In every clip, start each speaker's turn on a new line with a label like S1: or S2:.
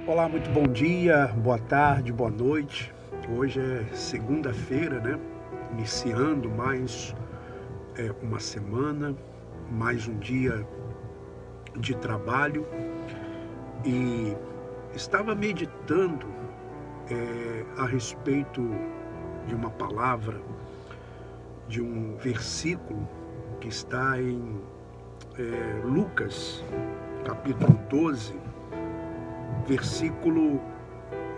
S1: Olá, muito bom dia, boa tarde, boa noite. Hoje é segunda-feira, né? Iniciando mais uma semana, mais um dia de trabalho e estava meditando a respeito de uma palavra, de um versículo que está em Lucas, capítulo 12, versículo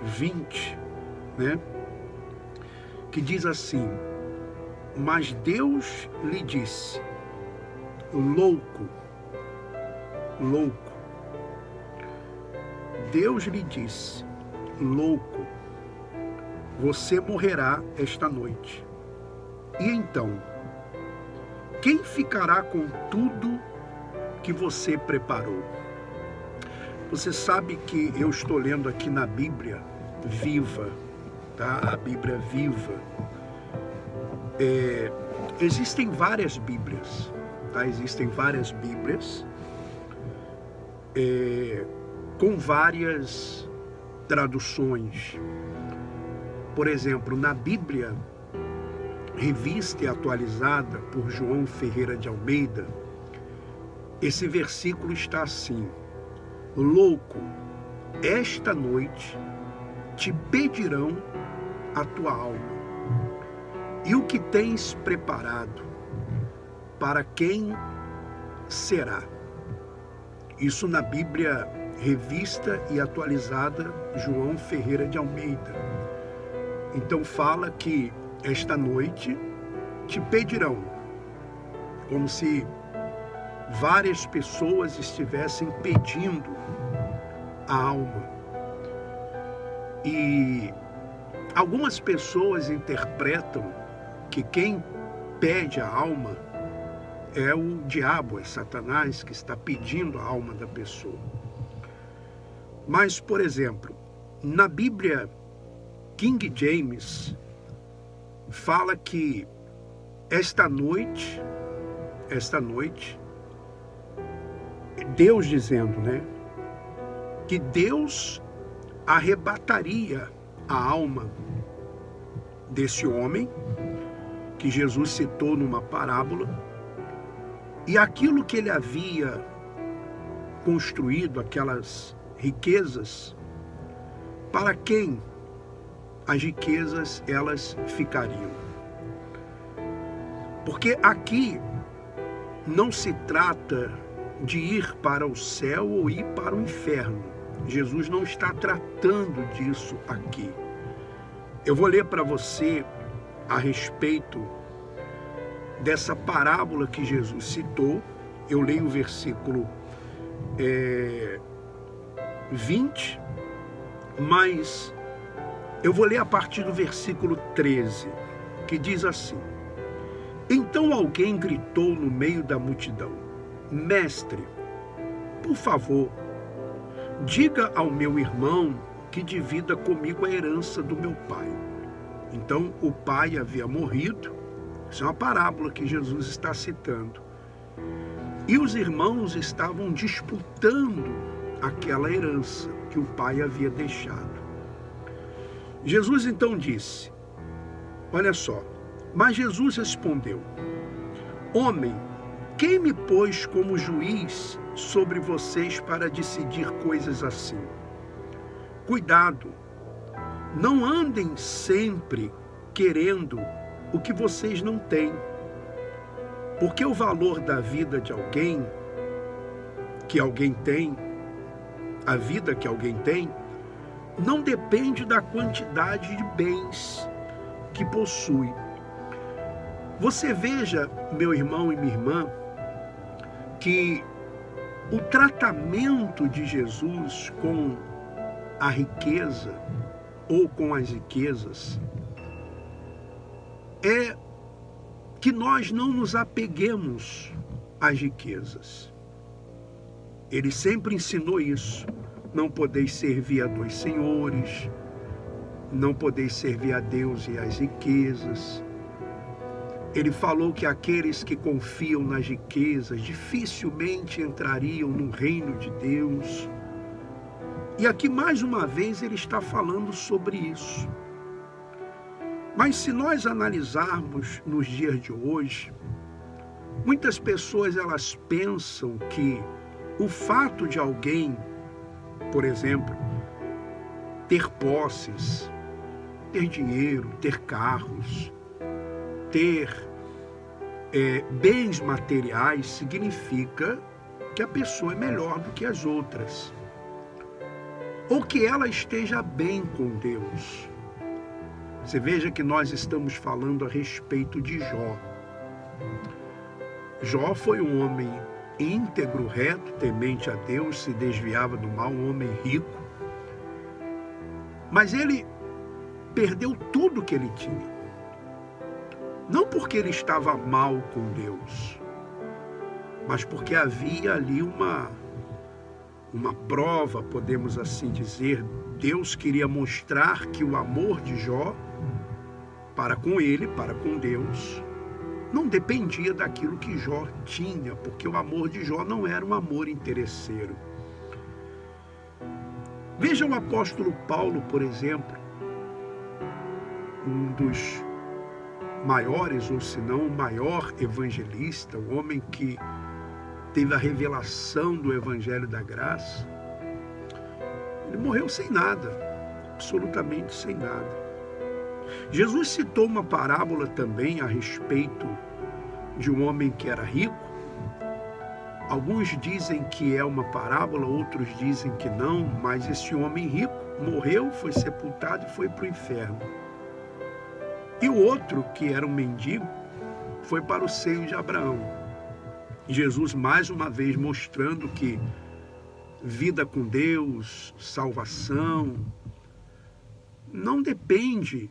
S1: 20, né? Que diz assim: mas Deus lhe disse, louco, louco. Deus lhe disse, louco, você morrerá esta noite. E então, quem ficará com tudo que você preparou? Você sabe que eu estou lendo aqui na Bíblia Viva, tá? A Bíblia Viva. Existem várias Bíblias, tá? Existem várias Bíblias com várias traduções. Por exemplo, na Bíblia Revista e Atualizada por João Ferreira de Almeida, esse versículo está assim: louco, esta noite te pedirão a tua alma. E o que tens preparado, para quem será? Isso na Bíblia Revista e Atualizada João Ferreira de Almeida. Então fala que esta noite te pedirão, como se várias pessoas estivessem pedindo a alma. E algumas pessoas interpretam que quem pede a alma é o diabo, é Satanás que está pedindo a alma da pessoa. Mas, por exemplo, na Bíblia King James fala que esta noite, Deus dizendo, né, que Deus arrebataria a alma desse homem que Jesus citou numa parábola, e aquilo que ele havia construído, aquelas riquezas, para quem as riquezas elas ficariam? Porque aqui não se trata de ir para o céu ou ir para o inferno. Jesus não está tratando disso aqui. Eu vou ler para você a respeito dessa parábola que Jesus citou. Eu leio o versículo 20, mas eu vou ler a partir do versículo 13, que diz assim: então alguém gritou no meio da multidão: mestre, por favor, diga ao meu irmão que divida comigo a herança do meu pai. Então o pai havia morrido. Isso é uma parábola que Jesus está citando. E os irmãos estavam disputando aquela herança que o pai havia deixado. Jesus então disse, olha só, mas Jesus respondeu: homem, quem me pôs como juiz sobre vocês para decidir coisas assim? Cuidado, não andem sempre querendo o que vocês não têm, porque o valor da vida de alguém, que alguém tem, a vida que alguém tem, não depende da quantidade de bens que possui. Você veja, meu irmão e minha irmã, que o tratamento de Jesus com a riqueza ou com as riquezas é que nós não nos apeguemos às riquezas. Ele sempre ensinou isso. Não podeis servir a dois senhores, não podeis servir a Deus e às riquezas. Ele falou que aqueles que confiam nas riquezas dificilmente entrariam no reino de Deus. E aqui mais uma vez ele está falando sobre isso. Mas se nós analisarmos nos dias de hoje, muitas pessoas elas pensam que o fato de alguém, por exemplo, ter posses, ter dinheiro, ter carros, ter bens materiais, significa que a pessoa é melhor do que as outras. Ou que ela esteja bem com Deus. Você veja que nós estamos falando a respeito de Jó. Jó foi um homem íntegro, reto, temente a Deus, se desviava do mal, um homem rico. Mas ele perdeu tudo que ele tinha. Não porque ele estava mal com Deus, mas porque havia ali uma prova, podemos assim dizer. Deus queria mostrar que o amor de Jó para com ele, para com Deus, não dependia daquilo que Jó tinha, porque o amor de Jó não era um amor interesseiro. Veja o apóstolo Paulo, por exemplo, um dos maiores, ou se não o maior evangelista, o homem que teve a revelação do Evangelho da Graça. Ele morreu sem nada, absolutamente sem nada. Jesus citou uma parábola também a respeito de um homem que era rico. Alguns dizem que é uma parábola, outros dizem que não, mas esse homem rico morreu, foi sepultado e foi para o inferno. E o outro, que era um mendigo, foi para o seio de Abraão. Jesus, mais uma vez, mostrando que vida com Deus, salvação, não depende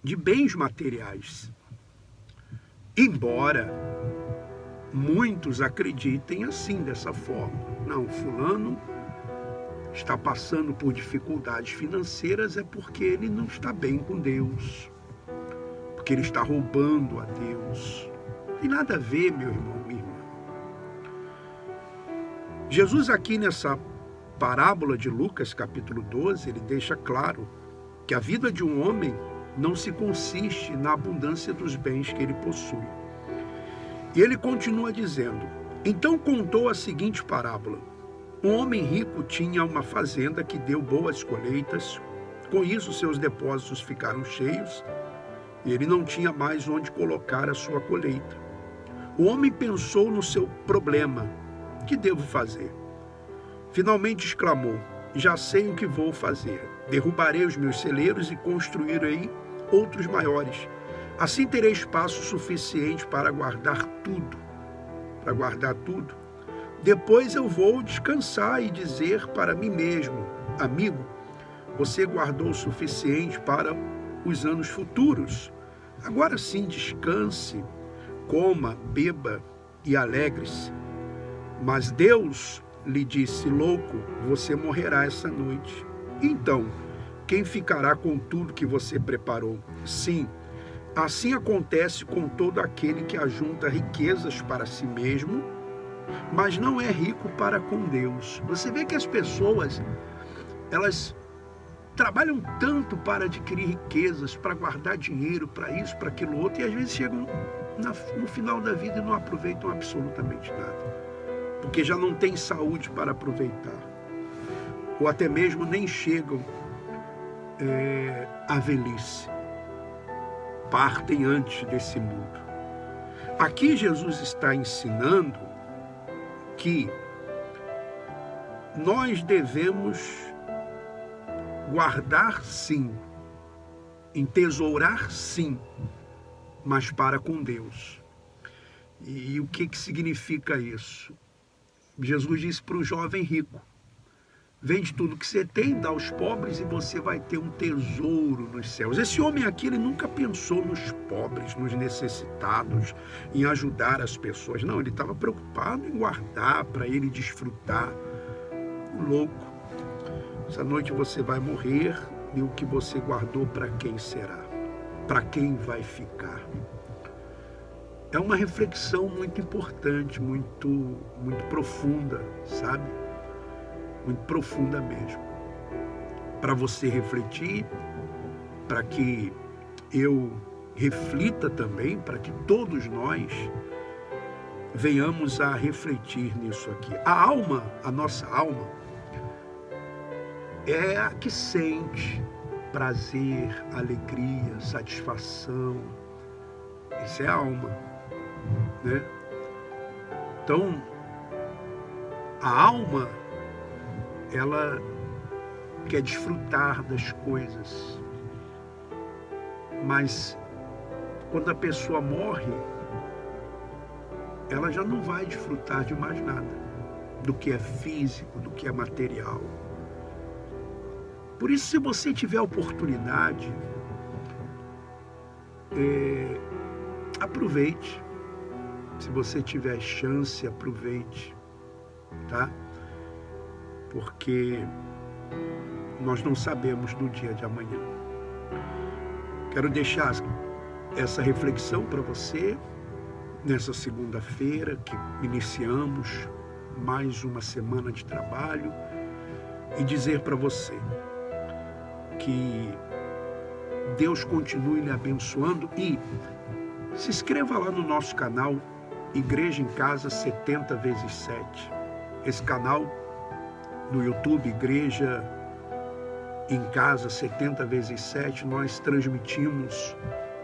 S1: de bens materiais. Embora muitos acreditem assim, dessa forma. Não, fulano está passando por dificuldades financeiras é porque ele não está bem com Deus, porque ele está roubando a Deus. Não tem nada a ver, meu irmão, minha irmã. Jesus aqui nessa parábola de Lucas, capítulo 12, ele deixa claro que a vida de um homem não se consiste na abundância dos bens que ele possui. E ele continua dizendo: então contou a seguinte parábola. Um homem rico tinha uma fazenda que deu boas colheitas. Com isso, seus depósitos ficaram cheios e ele não tinha mais onde colocar a sua colheita. O homem pensou no seu problema. O que devo fazer? Finalmente exclamou: já sei o que vou fazer. Derrubarei os meus celeiros e construirei outros maiores. Assim terei espaço suficiente para guardar tudo. Depois eu vou descansar e dizer para mim mesmo: amigo, você guardou o suficiente para os anos futuros. Agora sim, descanse, coma, beba e alegre-se. Mas Deus lhe disse: louco, você morrerá essa noite. Então, quem ficará com tudo que você preparou? Sim, assim acontece com todo aquele que ajunta riquezas para si mesmo, mas não é rico para com Deus. Você vê que as pessoas, elas trabalham tanto para adquirir riquezas, para guardar dinheiro, para isso, para aquilo outro, e às vezes chegam no final da vida e não aproveitam absolutamente nada, porque já não têm saúde para aproveitar, ou até mesmo nem chegam à velhice, partem antes desse mundo. Aqui Jesus está ensinando que nós devemos guardar sim, entesourar sim, mas para com Deus. E o que significa isso? Jesus disse para o jovem rico: vende tudo que você tem, dá aos pobres e você vai ter um tesouro nos céus. Esse homem aqui, ele nunca pensou nos pobres, nos necessitados, em ajudar as pessoas. Não, ele estava preocupado em guardar para ele desfrutar. Louco. Essa noite você vai morrer e o que você guardou para quem será? Para quem vai ficar? É uma reflexão muito importante, muito profunda, sabe? muito profunda mesmo, para você refletir, para que eu reflita também, para que todos nós venhamos a refletir nisso aqui. A alma, a nossa alma, é a que sente prazer, alegria, satisfação. Isso é a alma, né? Então, a alma, ela quer desfrutar das coisas, mas quando a pessoa morre, ela já não vai desfrutar de mais nada, do que é físico, do que é material. Por isso, se você tiver oportunidade, aproveite. Se você tiver chance, aproveite, tá? Porque nós não sabemos no dia de amanhã. Quero deixar essa reflexão para você nessa segunda-feira que iniciamos mais uma semana de trabalho e dizer para você que Deus continue lhe abençoando e se inscreva lá no nosso canal Igreja em Casa 70 vezes 7. Esse canal no YouTube, Igreja em Casa 70 vezes 7, nós transmitimos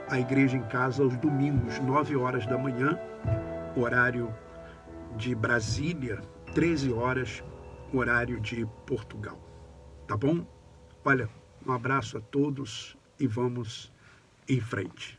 S1: a Igreja em Casa aos domingos, 9 horas da manhã, horário de Brasília, 13 horas, horário de Portugal. Tá bom? Olha, um abraço a todos e vamos em frente.